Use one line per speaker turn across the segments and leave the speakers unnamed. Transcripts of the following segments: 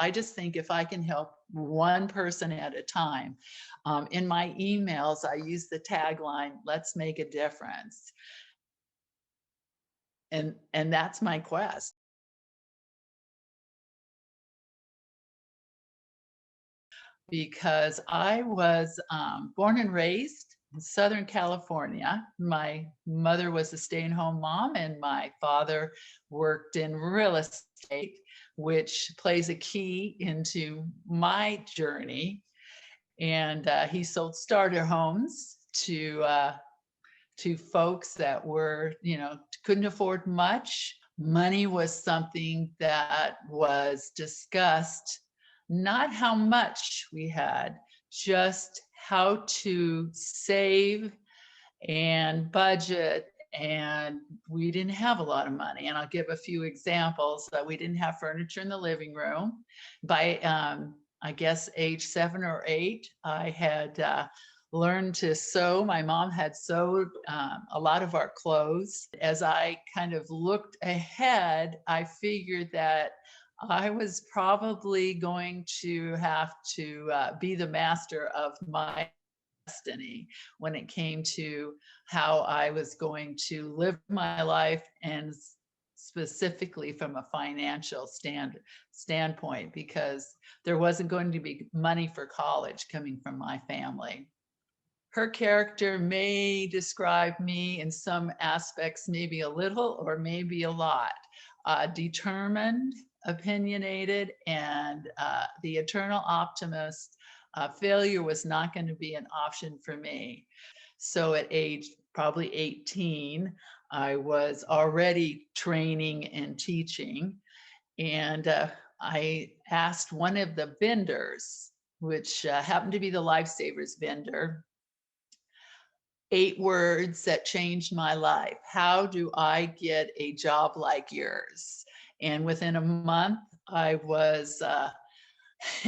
I just think if I can help one person at a time, in my emails, I use the tagline, let's make a difference. And that's my quest. Because I was born and raised in Southern California. My mother was a stay-at-home mom, and my father worked in real estate, which plays a key into my journey. And he sold starter homes to folks that were, couldn't afford much. Money was something that was discussed, not how much we had, just how to save and budget. And we didn't have a lot of money. And I'll give a few examples. We didn't have furniture in the living room. By, I guess, age 7 or 8, I had learned to sew. My mom had sewed a lot of our clothes. As I kind of looked ahead, I figured that I was probably going to have to be the master of my destiny when it came to how I was going to live my life, and specifically from a financial standpoint, because there wasn't going to be money for college coming from my family. Her character may describe me in some aspects, maybe a little or maybe a lot. Determined, opinionated, and the eternal optimist. Failure was not going to be an option for me. So at age probably 18, I was already training and teaching. And I asked one of the vendors, which happened to be the Lifesavers vendor, 8 words that changed my life. How do I get a job like yours? And within a month, I was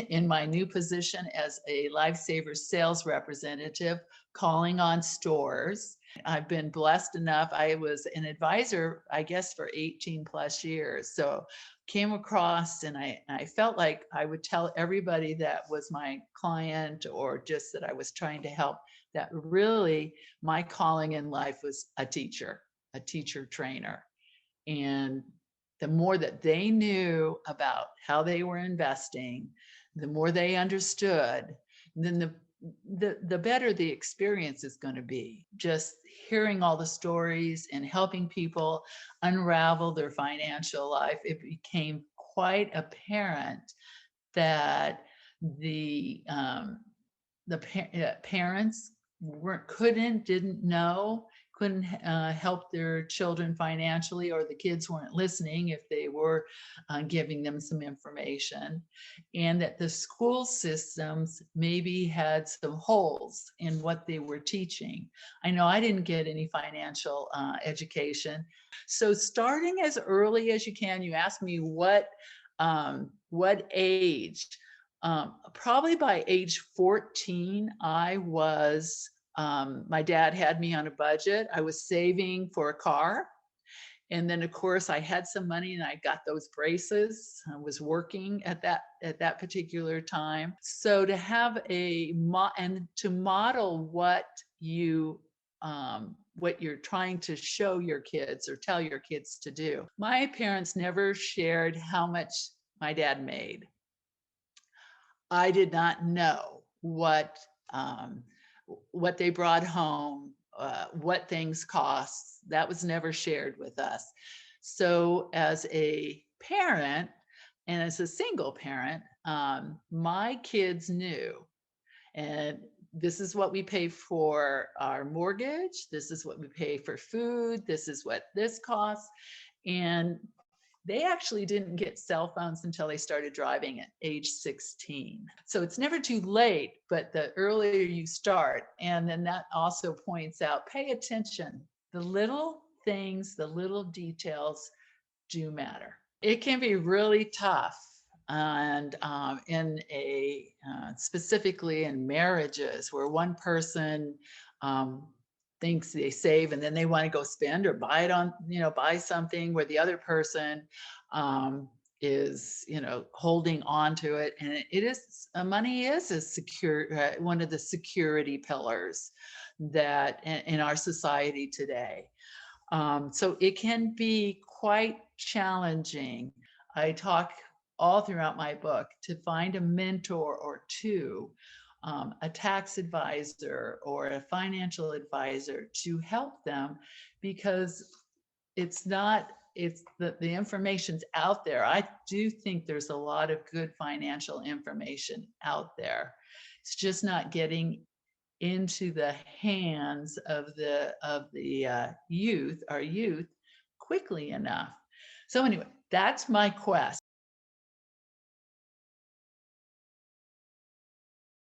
in my new position as a Lifesavers sales representative, calling on stores. I've been blessed enough. I was an advisor, I guess, for 18 plus years. So came across, and I felt like I would tell everybody that was my client or just that I was trying to help, that really my calling in life was a teacher trainer. And the more that they knew about how they were investing, the more they understood, then the better the experience is going to be. Just hearing all the stories and helping people unravel their financial life, it became quite apparent that the parents didn't know, couldn't help their children financially, or the kids weren't listening if they were giving them some information, and that the school systems maybe had some holes in what they were teaching. I know I didn't get any financial education. So starting as early as you can, you asked me what age. Probably by age 14, I was, my dad had me on a budget. I was saving for a car. And then of course I had some money and I got those braces. I was working at that particular time. So to have and to model what you're trying to show your kids or tell your kids to do. My parents never shared how much my dad made. I did not know what they brought home, what things cost. That was never shared with us. So as a parent and as a single parent, my kids knew, and this is what we pay for our mortgage. This is what we pay for food. This is what this costs. And they actually didn't get cell phones until they started driving at age 16. So it's never too late, but the earlier you start. And then that also points out, pay attention. The little things, the little details do matter. It can be really tough. And specifically in marriages where one person thinks they save and then they want to go spend or buy it on, buy something, where the other person is, holding on to it. And it is, money is a secure, one of the security pillars that in our society today. So it can be quite challenging. I talk all throughout my book to find a mentor or two, a tax advisor or a financial advisor to help them, because it's not, it's the information's out there. I do think there's a lot of good financial information out there. It's just not getting into the hands of the youth, our youth, quickly enough. So anyway, that's my quest.